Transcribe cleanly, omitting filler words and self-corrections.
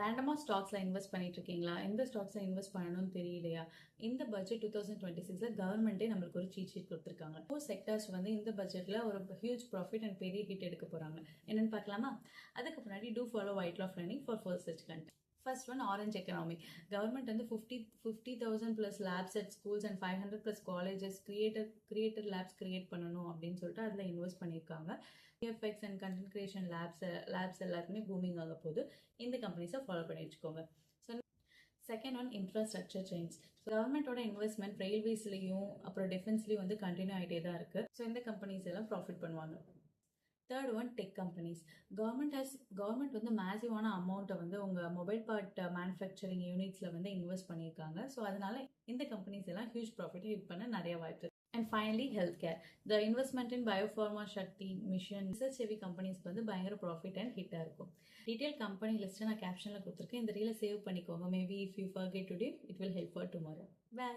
ரேண்டமாக ஸ்டாக்ஸில் இன்வெஸ்ட் பண்ணிட்டு இருக்கீங்களா? எந்த ஸ்டாக்ஸில் இன்வெஸ்ட் பண்ணணும்னு தெரியலையா? இந்த பட்ஜெட் 2026ல கவர்மெண்ட்டே நம்மளுக்கு ஒரு சீட் ஷீட் கொடுத்துருக்காங்க. 4 செக்டர்ஸ் வந்து இந்த பட்ஜெட்டில் ஒரு ஹியூஜ் ப்ராஃபிட் அண்ட் பெரிய ஹிட் எடுக்க போகிறாங்க. என்னென்னு பார்க்கலாமா? அதுக்கு முன்னாடி to follow white laugh learning for first such content. First one, Orange Economy. Government வந்து 50,000 plus labs at schools and 500 plus colleges creator labs create பண்ணணும் அப்படின்னு சொல்லிட்டு அதில் இன்வெஸ்ட் பண்ணியிருக்காங்க. VFX and content creation labs எல்லாருக்குமே பூமிங் ஆக போகுது. இந்த கம்பெனிஸை ஃபாலோ பண்ணி வச்சுக்கோங்க. So second one, infrastructure chains. கவர்மெண்ட்டோட இன்வெஸ்ட்மெண்ட் ரயில்வேஸ்லையும் அப்புறம் டிஃபென்ஸ்லையும் வந்து கண்டினியூ ஆகிட்டே தான் இருக்குது. ஸோ இந்த கம்பெனிஸ் எல்லாம் ப்ராஃபிட் பண்ணுவாங்க. Third one, tech companies. Government வந்து மேசிவான அமௌண்ட்டை வந்து உங்கள் மொபைல் பார்ட் மேனுஃபேக்சரிங் யூனிட்ஸில் வந்து இன்வெஸ்ட் பண்ணியிருக்காங்க. ஸோ அதனால இந்த கம்பெனிஸ் எல்லாம் ஹியூஜ் ப்ராஃபிட்டை ஹிட் பண்ண நிறைய வாய்ப்பு. And finally, health care. The investment in biopharma Shakti mission research heavy கம்பெனிஸ்க்கு வந்து பயங்கர ப்ராஃபிட் அண்ட் ஹிட்டாக இருக்கும். டீட்டெயில் கம்பெனி லிஸ்ட்டை நான் கேப்ஷனில் கொடுத்துருக்கேன். இந்த ரீலை சேவ் பண்ணிக்கோங்க. Maybe if you forget today, it will help for tomorrow. By.